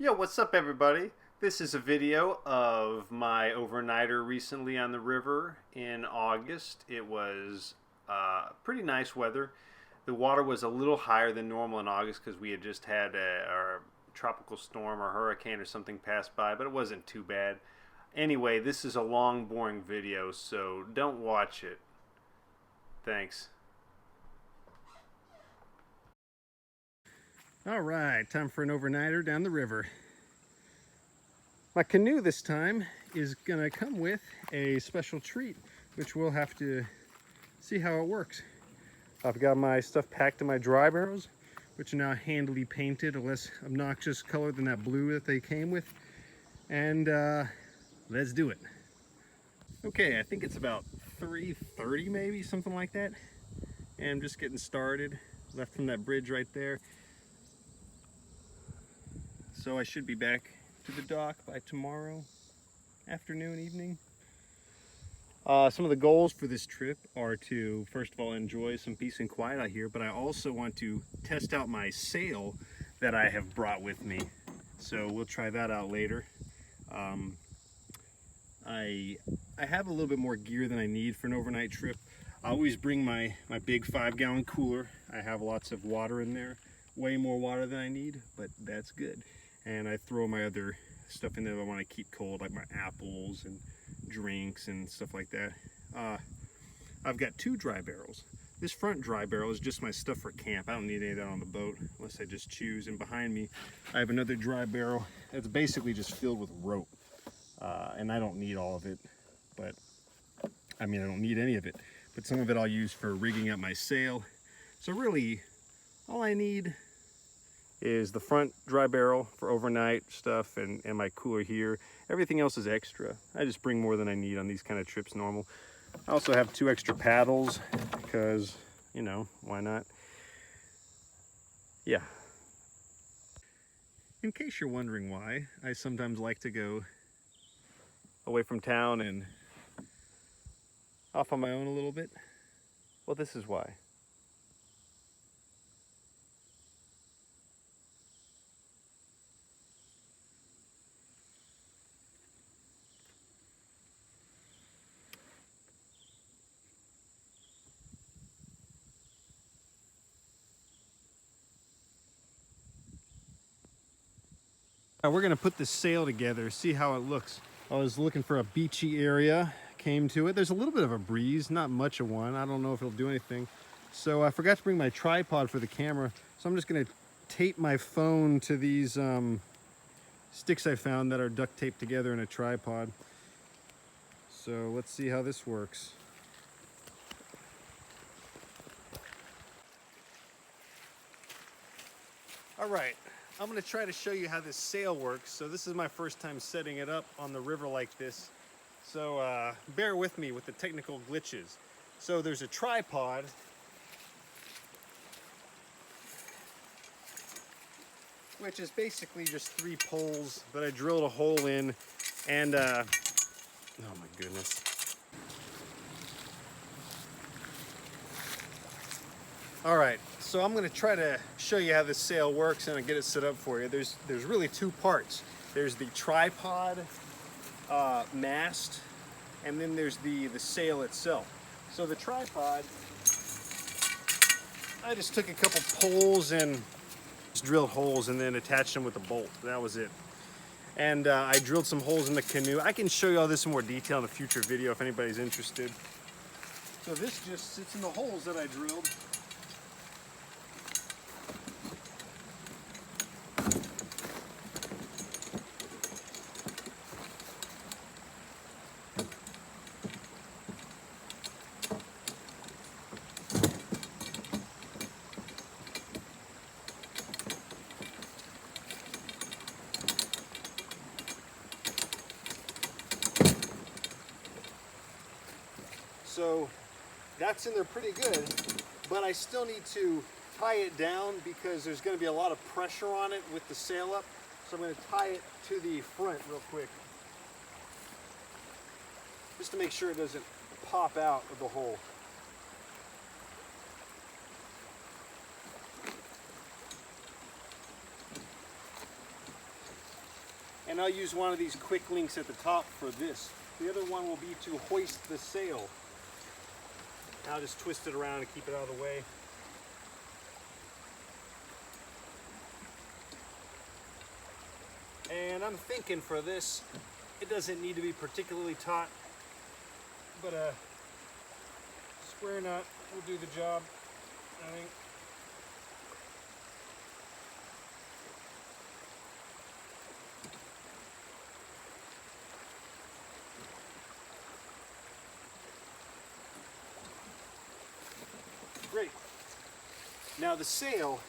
Yo, what's up everybody? This is a video of my overnighter recently on the river in August. It was pretty nice weather. The water was a little higher than normal in August because we had just had a tropical storm or hurricane or something pass by, but it wasn't too bad. Anyway, this is a long, boring video, so don't watch it. Thanks. All right, time for an overnighter down the river. My canoe this time is gonna come with a special treat, which we'll have to see how it works. I've got my stuff packed in my dry barrels, which are now handily painted, a less obnoxious color than that blue that they came with. And let's do it. Okay, I think it's about 3:30 maybe, something like that. And I'm just getting started, left from that bridge right there. So I should be back to the dock by tomorrow afternoon, evening. Some of the goals for this trip are to, first of all, enjoy some peace and quiet out here, but I also want to test out my sail that I have brought with me. So we'll try that out later. I have a little bit more gear than I need for an overnight trip. I always bring my big 5-gallon cooler. I have lots of water in there, way more water than I need, but that's good. And I throw my other stuff in there that I want to keep cold, like my apples and drinks and stuff like that. I've got 2 dry barrels. This front dry barrel is just my stuff for camp. I don't need any of that on the boat unless I just choose. And behind me, I have another dry barrel. It's basically just filled with rope. And I don't need all of it, but I mean, I don't need any of it. But some of it I'll use for rigging up my sail. So really, all I need is the front dry barrel for overnight stuff and my cooler here. Everything else is extra. I just bring more than I need on these kind of trips normal. I also have 2 extra paddles because, you know, why not? Yeah. In case you're wondering why, I sometimes like to go away from town and off on my own a little bit. Well, this is why. We're gonna put this sail together, see how it looks. I was looking for a beachy area, came to it. There's a little bit of a breeze, not much of one. I don't know if it'll do anything. So I forgot to bring my tripod for the camera. So I'm just gonna tape my phone to these sticks I found that are duct taped together in a tripod. So let's see how this works. All right, I'm gonna try to show you how this sail works. So this is my first time setting it up on the river like this. So bear with me with the technical glitches. So there's a tripod. Which is basically just 3 poles that I drilled a hole in, and oh my goodness. All right, so I'm gonna try to show you how this sail works and I'll get it set up for you. There's really 2 parts. There's the tripod mast, and then there's the sail itself. So the tripod, I just took a couple poles and just drilled holes and then attached them with a bolt. That was it. And I drilled some holes in the canoe. I can show you all this in more detail in a future video if anybody's interested. So this just sits in the holes that I drilled. So that's in there pretty good, but I still need to tie it down because there's going to be a lot of pressure on it with the sail up. So I'm going to tie it to the front real quick, just to make sure it doesn't pop out of the hole. And I'll use one of these quick links at the top for this. The other one will be to hoist the sail. I'll just twist it around and keep it out of the way. And I'm thinking for this, it doesn't need to be particularly taut, but a square knot will do the job, I think. Great. Now the sail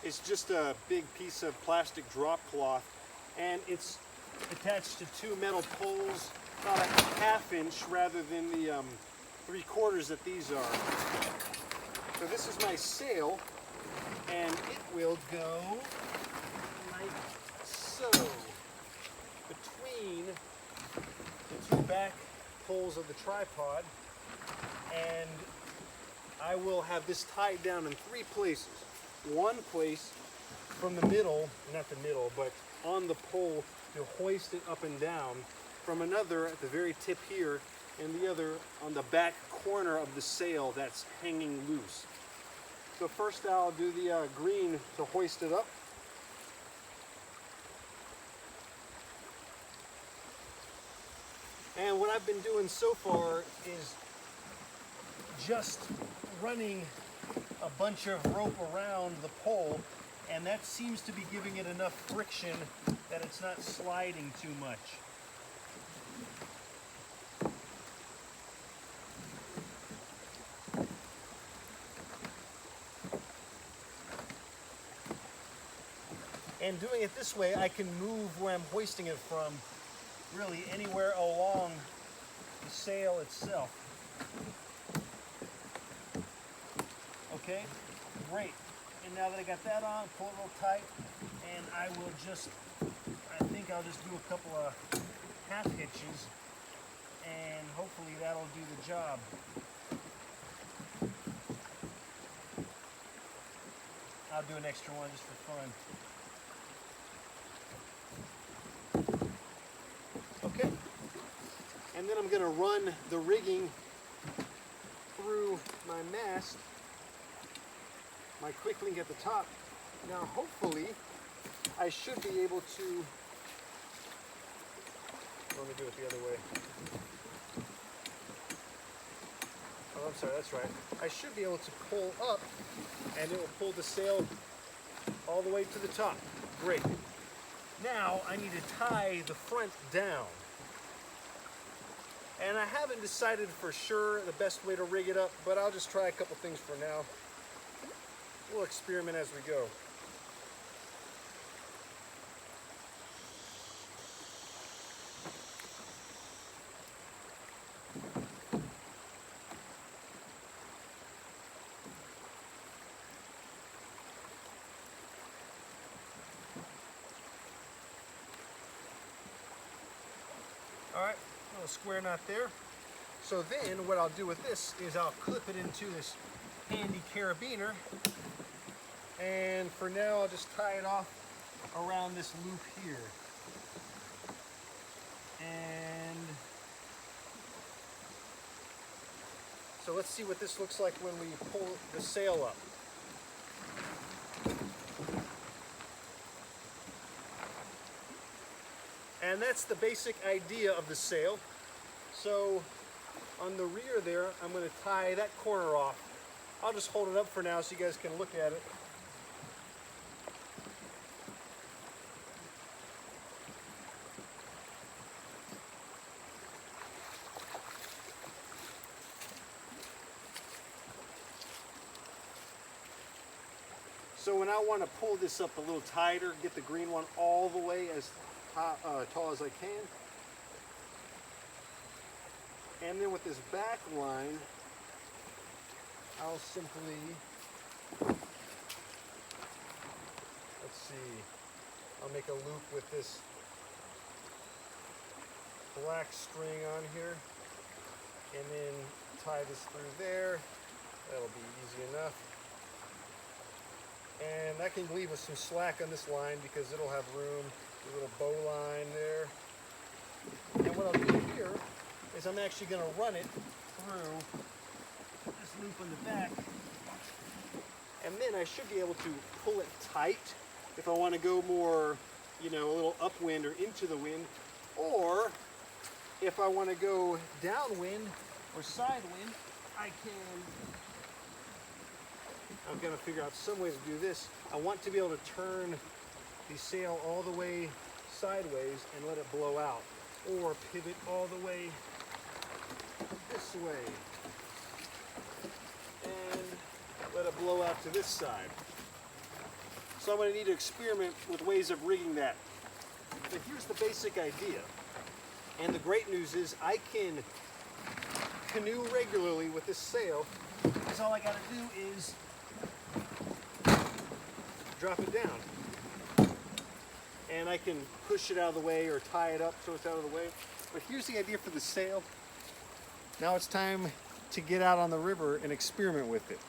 is just a big piece of plastic drop cloth, and it's attached to two metal poles about a ½ inch rather than the 3/4 that these are. So this is my sail, and it will go like so between the two back poles of the tripod, and I will have this tied down in 3 places. One place from the middle, not the middle, but on the pole to hoist it up and down, from another at the very tip here, and the other on the back corner of the sail that's hanging loose. So first I'll do the green to hoist it up. And what I've been doing so far is just running a bunch of rope around the pole, and that seems to be giving it enough friction that it's not sliding too much. And doing it this way, I can move where I'm hoisting it from really anywhere along the sail itself. Okay, great. And now that I got that on, pull it real tight, and I think I'll just do a couple of half hitches, and hopefully that'll do the job. I'll do an extra one just for fun. Okay, and then I'm going to run the rigging through my mast, my quick link at the top. Now hopefully I should be able to, let me do it the other way. Oh, I'm sorry, that's right. I should be able to pull up, and it will pull the sail all the way to the top. Great. Now I need to tie the front down. And I haven't decided for sure the best way to rig it up, but I'll just try a couple things for now. We'll experiment as we go. All right, a little square knot there. So then what I'll do with this is I'll clip it into this handy carabiner. And for now, I'll just tie it off around this loop here. And so let's see what this looks like when we pull the sail up. And that's the basic idea of the sail. So on the rear there, I'm going to tie that corner off. I'll just hold it up for now so you guys can look at it. So when I want to pull this up a little tighter, get the green one all the way as tall as I can. And then with this back line, I'll simply, let's see, I'll make a loop with this black string on here, and then tie this through there. That'll be easy enough. And that can leave us some slack on this line because it'll have room, a little bow line there. And what I'll do here is I'm actually going to run it through this loop on the back. And then I should be able to pull it tight if I want to go more, you know, a little upwind or into the wind. Or if I want to go downwind or sidewind, I'm going to figure out some ways to do this. I want to be able to turn the sail all the way sideways and let it blow out, or pivot all the way this way and let it blow out to this side. So I'm going to need to experiment with ways of rigging that. But here's the basic idea. And the great news is I can canoe regularly with this sail, because all I got to do is drop it down. And I can push it out of the way or tie it up so it's out of the way. But here's the idea for the sail. Now it's time to get out on the river and experiment with it.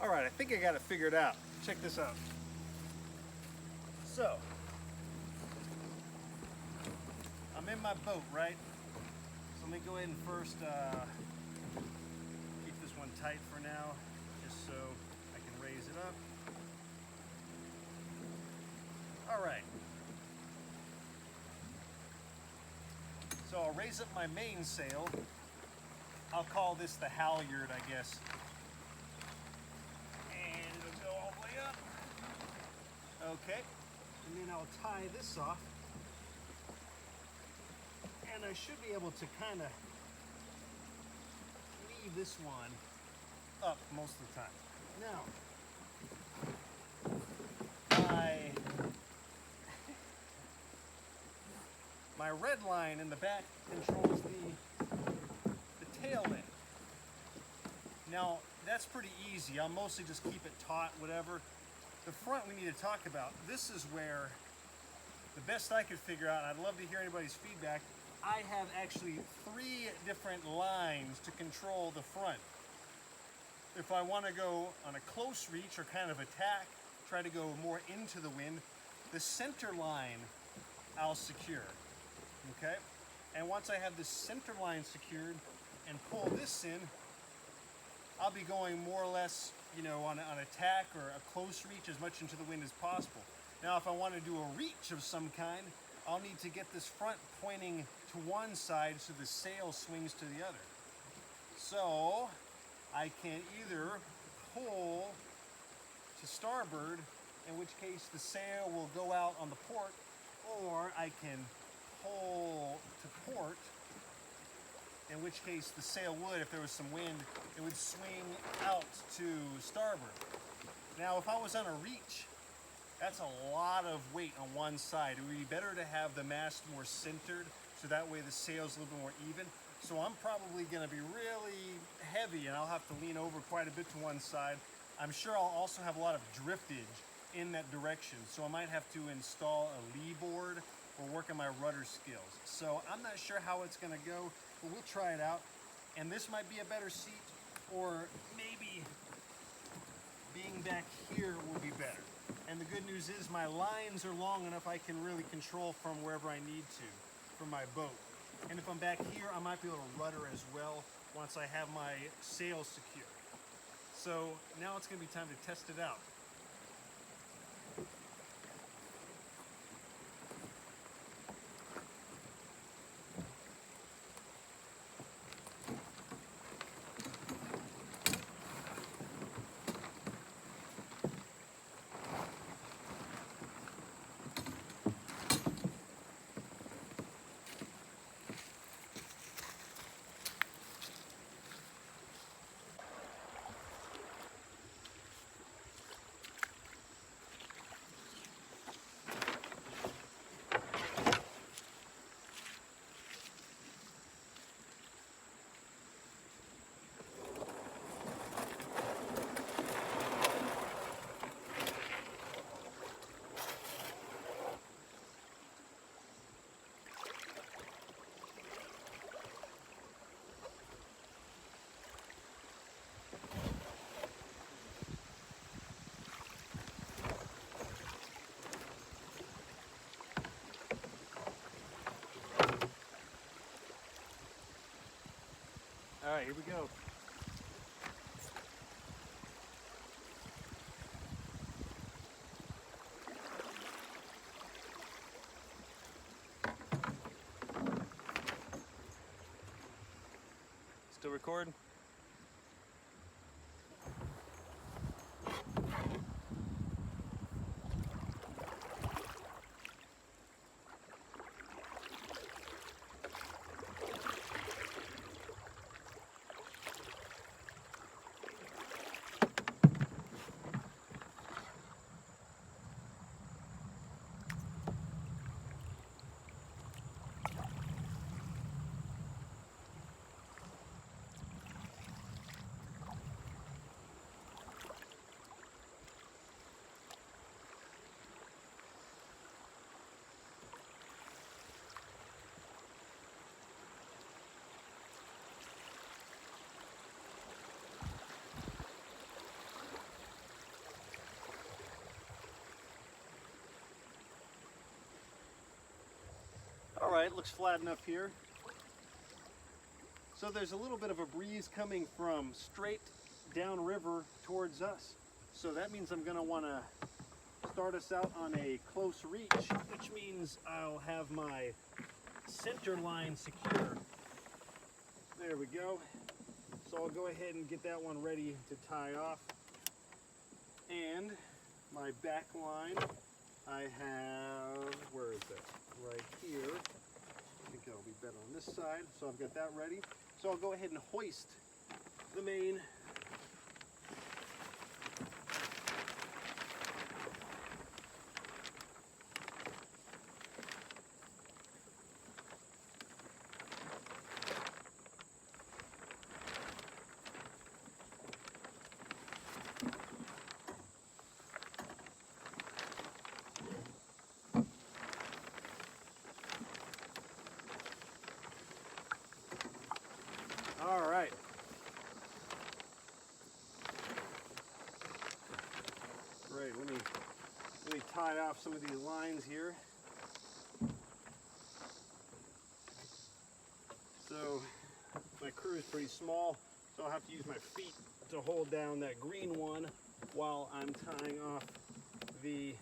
All right, I think I got it figured out. Check this out. So, I'm in my boat, right? So let me go ahead and first keep this one tight for now, just so I can raise it up. All right. So I'll raise up my mainsail. I'll call this the halyard, I guess. And it'll go all the way up. Okay. And then I'll tie this off. And I should be able to kind of leave this one up most of the time. Now, my red line in the back controls the tail end. Now, that's pretty easy. I'll mostly just keep it taut, whatever. The front we need to talk about. This is where the best I could figure out, and I'd love to hear anybody's feedback, I have actually 3 different lines to control the front. If I want to go on a close reach or kind of attack, try to go more into the wind, the center line I'll secure, okay? And once I have the center line secured and pull this in, I'll be going more or less, you know, on attack or a close reach as much into the wind as possible. Now, if I want to do a reach of some kind, I'll need to get this front pointing to one side so the sail swings to the other. So I can either pull to starboard, in which case the sail will go out on the port, or I can pull to port, in which case the sail would, if there was some wind, it would swing out to starboard. Now, if I was on a reach, that's a lot of weight on one side. It would be better to have the mast more centered, so that way the sail's a little bit more even. So I'm probably gonna be really heavy and I'll have to lean over quite a bit to one side. I'm sure I'll also have a lot of driftage in that direction. So I might have to install a lee board or work on my rudder skills. So I'm not sure how it's gonna go, but we'll try it out. And this might be a better seat, or maybe being back here will be better. And the good news is my lines are long enough I can really control from wherever I need to from my boat. And if I'm back here, I might be able to rudder as well once I have my sail secure. So now it's going to be time to test it out. All right, here we go. Still recording? All right, looks flat enough here. So there's a little bit of a breeze coming from straight downriver towards us. So that means I'm gonna wanna start us out on a close reach, which means I'll have my center line secure. There we go. So I'll go ahead and get that one ready to tie off. And my back line, I have, where is that? Right here. I think it'll be better on this side. So I've got that ready. So I'll go ahead and hoist the main. All right. Great. Let me tie off some of these lines here. So my crew is pretty small, so I'll have to use my feet to hold down that green one while I'm tying off the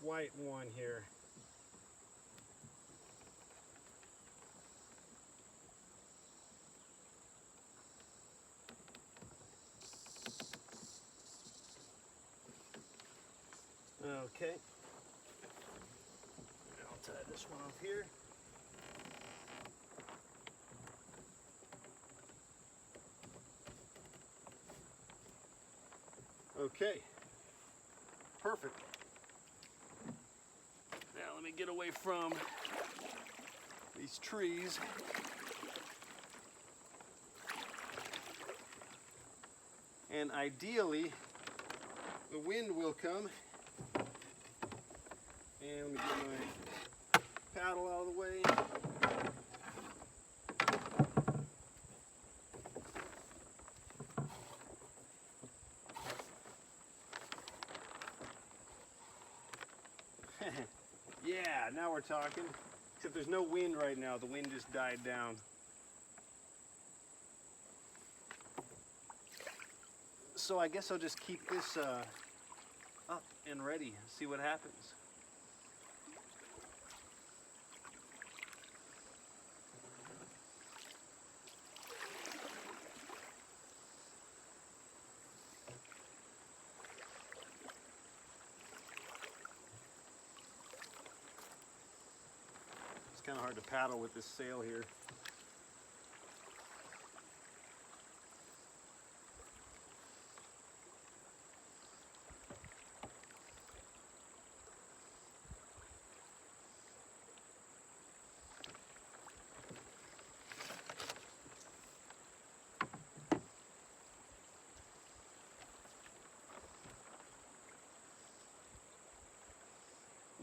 white one here. Okay, I'll tie this one off here. Okay, perfect. Now let me get away from these trees. And ideally, the wind will come. And let me get my paddle out of the way. Yeah, now we're talking. Except there's no wind right now. The wind just died down. So I guess I'll just keep this up and ready. See what happens. Kind of hard to paddle with this sail here.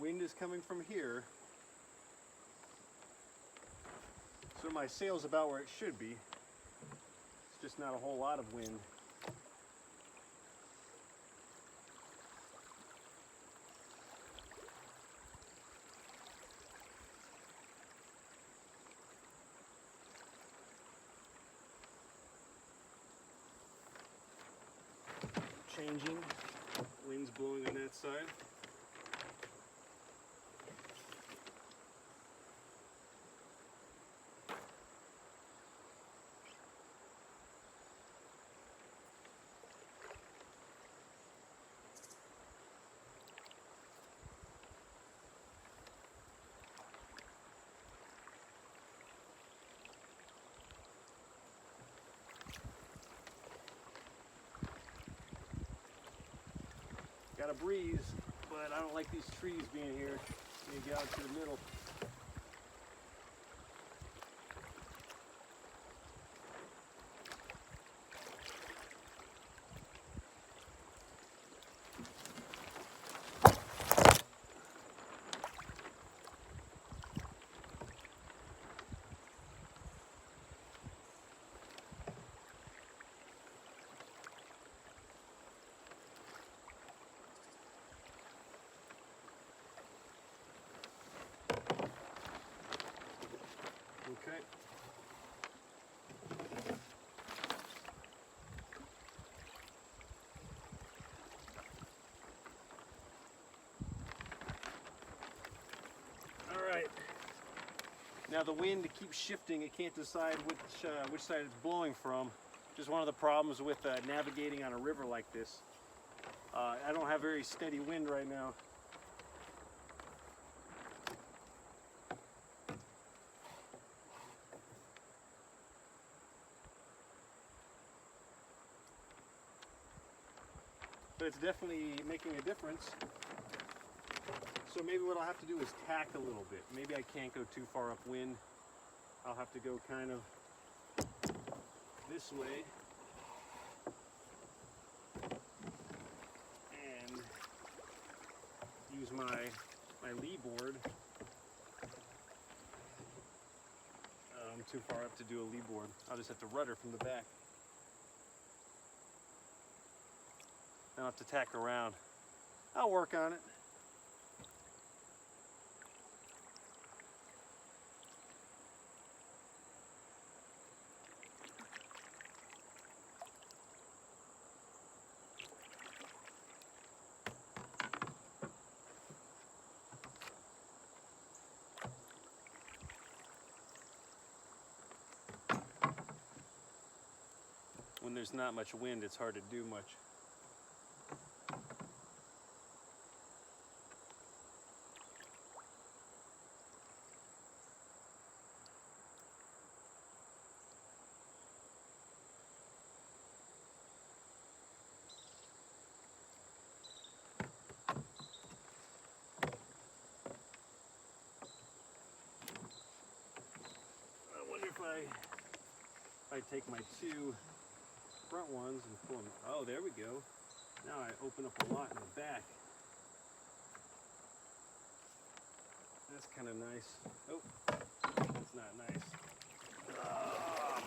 Wind is coming from here. So my sail's about where it should be. It's just not a whole lot of wind. changing. Wind's blowing on that side. Got a breeze, but I don't like these trees being here. Let me get out to the middle. Okay. All right. Now the wind keeps shifting. It can't decide which side it's blowing from. Just one of the problems with navigating on a river like this. I don't have very steady wind right now. But it's definitely making a difference. So maybe what I'll have to do is tack a little bit. Maybe I can't go too far upwind. I'll have to go kind of this way. And use my lee board. I'm too far up to do a lee board. I'll just have to rudder from the back. I'll have to tack around. I'll work on it. When there's not much wind, it's hard to do much. I wonder if I take my two front ones and pull them. Oh, there we go. Now I open up a lot in the back. That's kind of nice. Oh, that's not nice. Ah.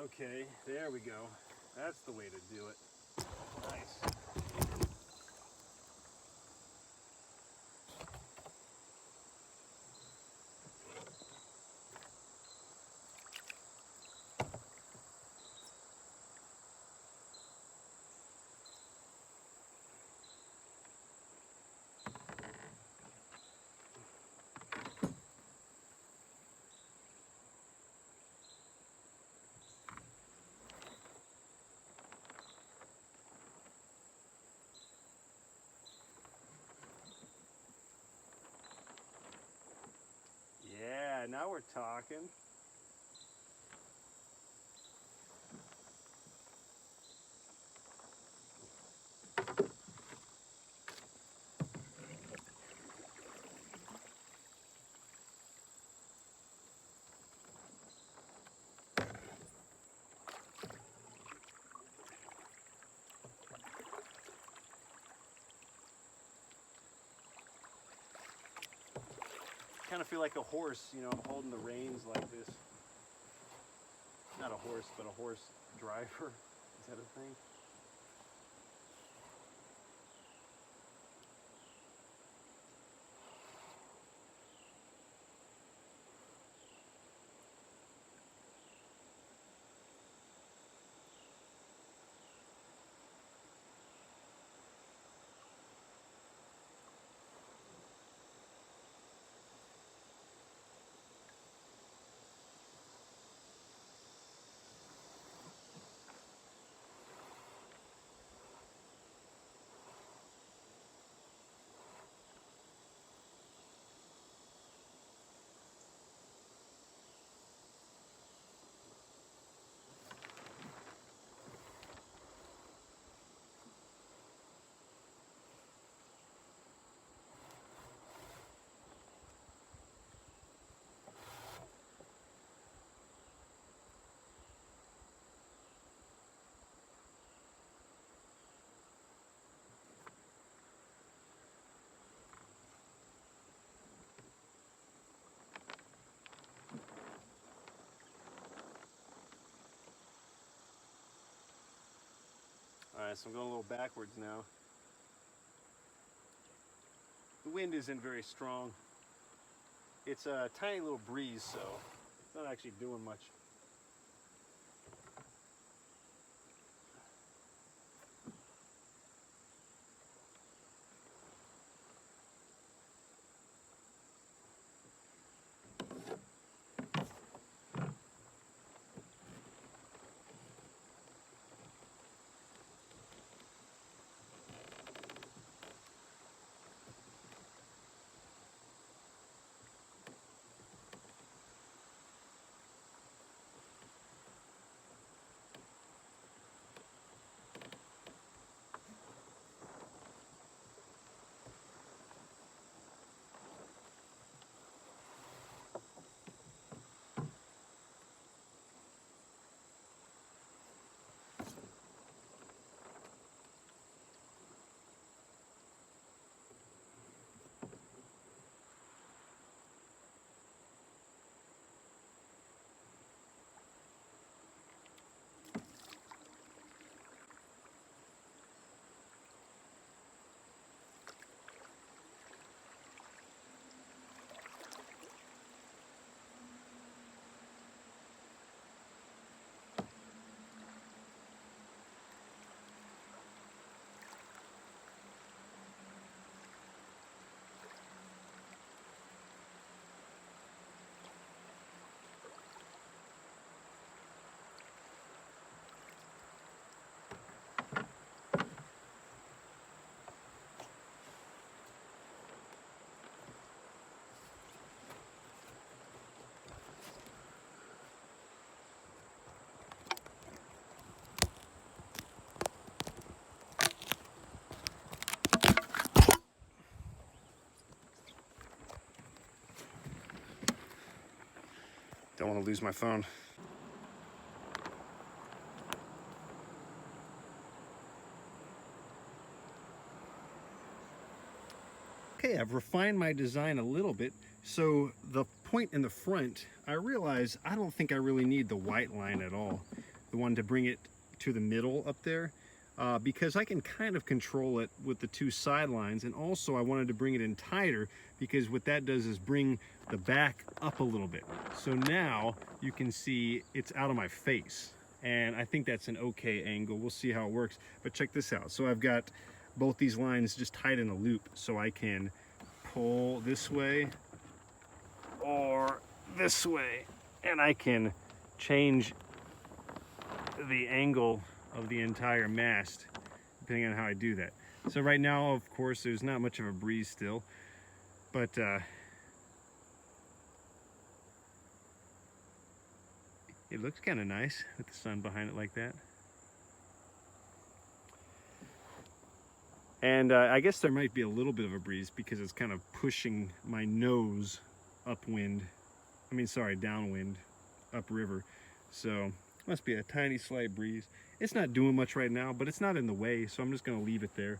Okay, there we go. That's the way to do it. Nice. Yeah, now we're talking. Kind of feel like a horse, you know, I'm holding the reins like this. Not a horse, but a horse driver. Is that a thing? nice. I'm going a little backwards now. The wind isn't very strong. It's a tiny little breeze, so it's not actually doing much. Don't want to lose my phone. Okay, I've refined my design a little bit. So the point in the front, I realize I don't think I really need the white line at all. The one to bring it to the middle up there. Because I can kind of control it with the two sidelines, and also I wanted to bring it in tighter because what that does is bring the back up a little bit. So now you can see it's out of my face, and I think that's an okay angle. We'll see how it works, but check this out. So I've got both these lines just tied in a loop, so I can pull this way or this way, and I can change the angle of the entire mast depending on how I do that. So right now, of course, there's not much of a breeze still, but it looks kind of nice with the sun behind it like that. And I guess there might be a little bit of a breeze because it's kind of pushing my nose upwind. I mean, sorry, downwind, upriver. So must be a tiny slight breeze. It's not doing much right now, but it's not in the way, so I'm just gonna leave it there.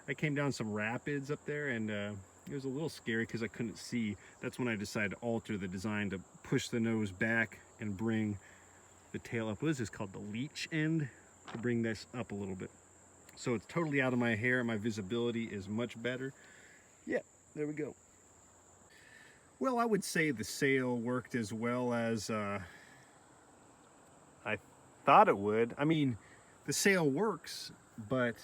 I came down some rapids up there, and it was a little scary because I couldn't see. That's when I decided to alter the design to push the nose back and bring the tail up. What is this called? The leech end? To bring this up a little bit. So it's totally out of my hair. My visibility is much better. Yeah, there we go. Well, I would say the sail worked as well as I thought it would. I mean, the sail works, but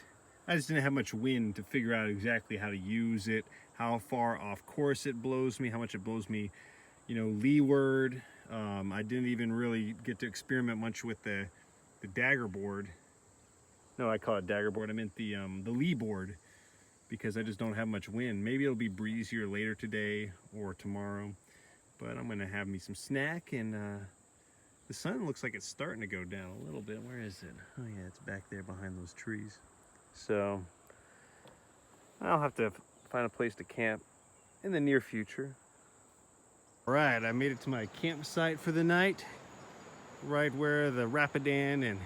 I just didn't have much wind to figure out exactly how to use it, how far off course it blows me, how much it blows me, you know, leeward. I didn't even really get to experiment much with the dagger board. No, I call it dagger board. I meant the lee board, because I just don't have much wind. Maybe it'll be breezier later today or tomorrow, but I'm gonna have me some snack, and the sun looks like it's starting to go down a little bit. Where is it? Oh yeah, it's back there behind those trees. So I'll have to find a place to camp in the near future. All right, I made it to my campsite for the night, right where the Rapidan and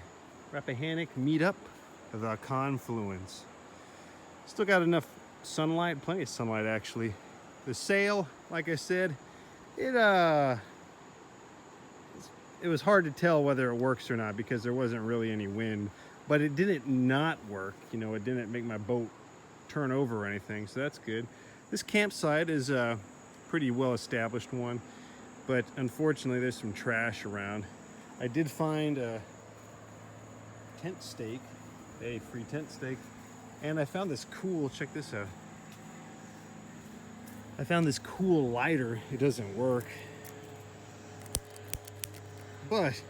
Rappahannock meet up, the confluence. Still got enough sunlight, plenty of sunlight actually. The sail, like I said, it was hard to tell whether it works or not because there wasn't really any wind, but it didn't not work. You know, it didn't make my boat turn over or anything, so that's good. This campsite is a pretty well established one, but unfortunately there's some trash around. I did find a tent stake, a free tent stake, and I found this cool, check this out. I found this cool lighter. It doesn't work, but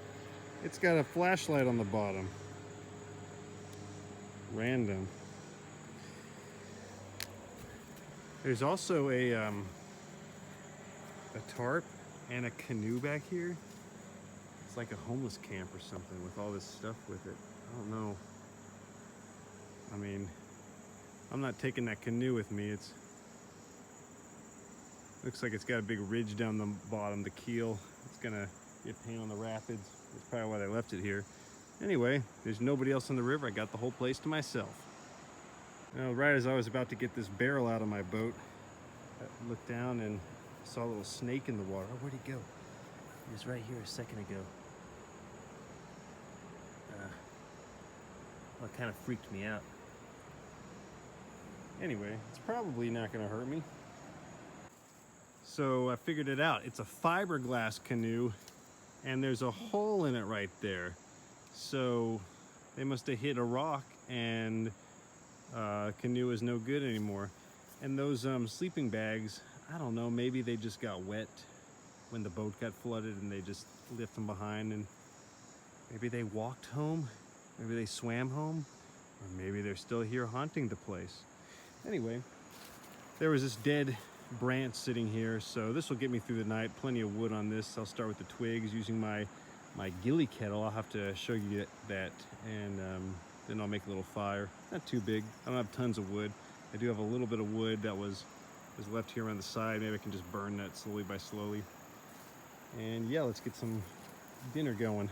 it's got a flashlight on the bottom. Random. There's also a tarp and a canoe back here. It's like a homeless camp or something with all this stuff with it. I don't know. I mean, I'm not taking that canoe with me. It's looks like it's got a big ridge down the bottom, the keel. It's gonna get paint on the rapids. That's probably why they left it here. Anyway, there's nobody else on the river. I got the whole place to myself. Now, right as I was about to get this barrel out of my boat, I looked down and saw a little snake in the water. Oh, where'd he go? He was right here a second ago. Well, it kind of freaked me out. Anyway, it's probably not gonna hurt me. So I figured it out. It's a fiberglass canoe, and there's a hole in it right there. So they must have hit a rock, and canoe is no good anymore. And those sleeping bags, I don't know, maybe they just got wet when the boat got flooded and they just left them behind, and maybe they walked home, maybe they swam home, or maybe they're still here haunting the place. Anyway, there was this dead branch sitting here, so this will get me through the night. Plenty of wood on this. I'll start with the twigs using my gilly kettle. I'll have to show you that, and then I'll make a little fire. Not too big. I don't have tons of wood. I do have a little bit of wood that was left here on the side. Maybe I can just burn that slowly by slowly. And yeah, let's get some dinner going.